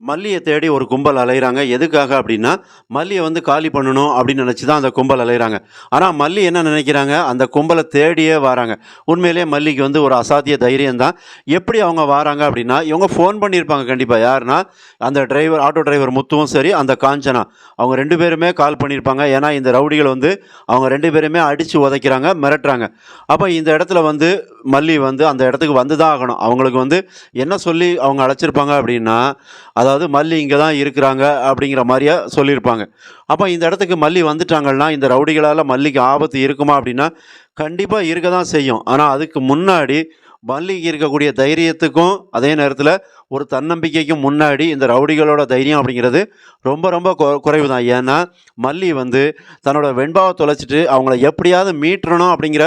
மல்லிய தேடி ஒரு கும்பல் அலையிறாங்க. எதுக்காக அப்டின்னா, மல்லிய வந்து காலி பண்ணணும் அப்டின்னு நெனச்சு தான் அந்த கும்பல் அலையிறாங்க. ஆனா மல்லி என்ன நெனைக்கிறாங்க, அந்த கும்பல தேடியே வாராங்க. உண்மையிலேயே மல்லிக்கு வந்து ஒரு அசாத்திய தைரியம் தான். எப்படி அவங்க வாராங்க அப்டின்னா, இவங்க ஃபோன் பண்ணியிருப்பாங்க கண்டிப்பா. யாருன்னா, அந்த டிரைவர் ஆட்டோ டிரைவர் முத்துவும் சரி, அந்த காஞ்சனா. அவங்க 2 பேருமே கால் பண்ணியிருப்பாங்க. ஏன்னா, இந்த ரவுடிகள் வந்து அவங்க 2 பேரையுமே அடிச்சு உதைக்கிறாங்க, மிரட்டுறாங்க. அப்ப இந்த இடத்துல வந்து மல்லி வந்து அந்த இடத்துக்கு வந்து தான் ஆகணும். அவங்களுக்கு வந்து என்ன சொல்லி அவங்க அழைச்சிருப்பாங்க அப்டின்னா, அதாவது மல்லி இங்க தான் இருக்கிறாங்க அப்படிங்கிற மாரியா சொல்லியிருப்பாங்க. அப்ப இந்த இடத்துக்கு மல்லி வந்துட்டாங்கன்னா, இந்த ரவுடிகளால மல்லிக்கு ஆபத்து இருக்குமா அப்படின்னா, கண்டிப்பா இருக்க தான் செய்யும். ஆனா அதுக்கு முன்னாடி மல்லிக்கு இருக்கக்கூடிய தைரியத்துக்கும், அதே நேரத்தில ஒரு தன்னம்பிக்கைக்கும் முன்னாடி இந்த ரவுடிகளோட தைரியம் அப்படிங்கிறது ரொம்ப ரொம்ப குறைவு தான். ஏன்னா, மல்லி வந்து தன்னோட வெண்பாவ தொலைச்சுட்டு அவங்கள எப்படியாவது மீட்றணும் அப்படிங்கிற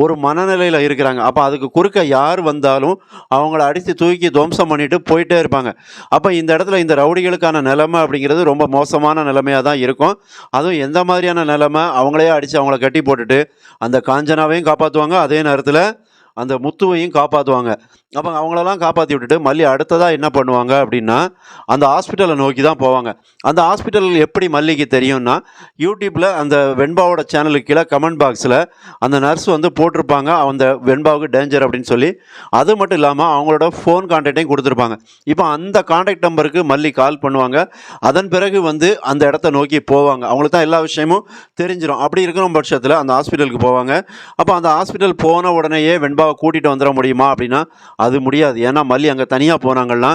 ஒரு மனநிலையில இருக்கிறாங்க. அப்ப அதுக்கு குறுக்க யார் வந்தாலும் அவங்கள அடித்து தூக்கி துவம்சம் பண்ணிட்டு போயிட்டே இருப்பாங்க. அப்ப இந்த இடத்துல இந்த ரவுடிகளுக்கான நிலைமை அப்படிங்கிறது ரொம்ப மோசமான நிலைமையா தான் இருக்கும். அதுவும் எந்த மாதிரியான நிலைமை, அவங்களையே அடிச்சு அவங்கள கட்டி போட்டுட்டு, அந்த காஞ்சனாவையும் காப்பாத்துவாங்க. அதே நேரத்தில அந்த முத்துவையும் காப்பாத்துவாங்க. அப்ப அவங்களெல்லாம் காப்பாத்தி விட்டுட்டு, மல்லி அடுத்ததா என்ன பண்ணுவாங்க அப்படின்னா, அந்த ஹாஸ்பிட்டல நோக்கி தான் போவாங்க. அந்த ஹாஸ்பிட்டல் எப்படி மல்லிக்கு தெரியும்னா, யூடியூப்ல அந்த வெண்பாவோட சேனலுக்கு கீழ கமெண்ட் பாக்ஸ்ல அந்த நர்ஸ் வந்து போட்டிருப்பாங்க, அந்த வெண்பாவுக்கு டேஞ்சர் அப்படின்னு சொல்லி. அது மட்டும் இல்லாம அவங்களோட ஃபோன் கான்டாக்ட்டையும் குடுத்துருப்பாங்க. இப்ப அந்த கான்டாக்ட் நம்பருக்கு மல்லி கால் பண்ணுவாங்க. அதன் பிறகு வந்து அந்த இடத்த நோக்கி போவாங்க. அவங்களுக்கு தான் எல்லா விஷயமும் தெரிஞ்சிரும். அப்படி இருக்கிற பட்சத்தில அந்த ஹாஸ்பிட்டலுக்கு போவாங்க. அப்ப அந்த ஹாஸ்பிட்டல் போன உடனேயே வெண்பாவ கூட்டிட்டு வந்துர முடியுமா அப்படின்னா, அது முடியாது. ஏன்னா மல்லி அங்க தனியா போனாங்கன்னா,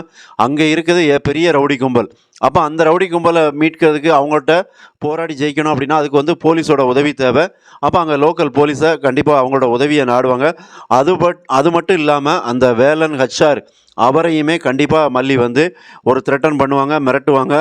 அங்க இருக்குது பெரிய ரவுடி கும்பல். அப்ப அந்த ரவுடி கும்பல மீட்கிறதுக்கு அவங்கள்ட்ட போராடி ஜெயிக்கணும் அப்படின்னா, அதுக்கு வந்து போலீஸோட உதவி தேவ. அப்ப அங்க லோக்கல் போலீஸ கண்டிப்பா அவங்களோட உதவிய நாடுவாங்க. அது மட்டும் இல்லாம அந்த வேலன் ஹெச்.ஆர். அவரையுமே கண்டிப்பா மல்லி வந்து ஒரு த்ரெட்டன் பண்ணுவாங்க, மிரட்டுவாங்க.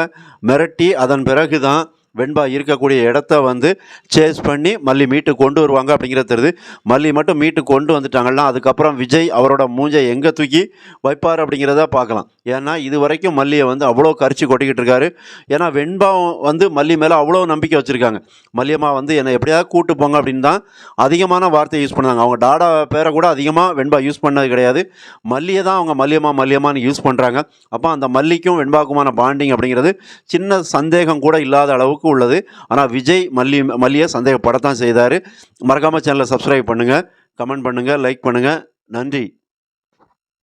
மிரட்டி அதன் பிறகு தான் வெண்பா இருக்கக்கூடிய இடத்த வந்து சேஸ் பண்ணி மல்லி மீட்டு கொண்டு வருவாங்க அப்படிங்கிறது தெரியுது. மல்லி மட்டும் மீட்டு கொண்டு வந்துட்டாங்கன்னா, அதுக்கப்புறம் விஜய் அவரோட மூஞ்ச எங்க தூக்கி வைப்பார் அப்படிங்கிறத பார்க்கலாம். ஏன்னா, இதுவரைக்கும் மல்லிய வந்து அவ்வளோ கரிச்சு கொட்டிக்கிட்டு இருக்காரு. ஏன்னா, வெண்பாவும் வந்து மல்லி மேல அவ்வளோ நம்பிக்கை வச்சிருக்காங்க. மல்லியம்மா வந்து என்னை எப்படியாவது கூட்டு போங்க அப்படின்னு தான் அதிகமான வார்த்தைய யூஸ் பண்ணாங்க. அவங்க டாடா பேர கூட அதிகமா வெண்பா யூஸ் பண்ணது கிடையாது. மல்லிய தான் அவங்க மல்லியம்மா, மல்லியம்மான்னு யூஸ் பண்றாங்க. அப்ப அந்த மல்லிக்கும் வெண்பாவுக்குமான பாண்டிங் அப்படிங்கிறது சின்ன சந்தேகம் கூட இல்லாத அளவுக்கு உள்ளது. ஆனா விஜய் மல்லிய சந்தேகப்படத்தான் செய்தாரு. மறக்காம சேனலை சப்ஸ்கிரைப் பண்ணுங்க, கமெண்ட் பண்ணுங்க, லைக் பண்ணுங்க. நன்றி.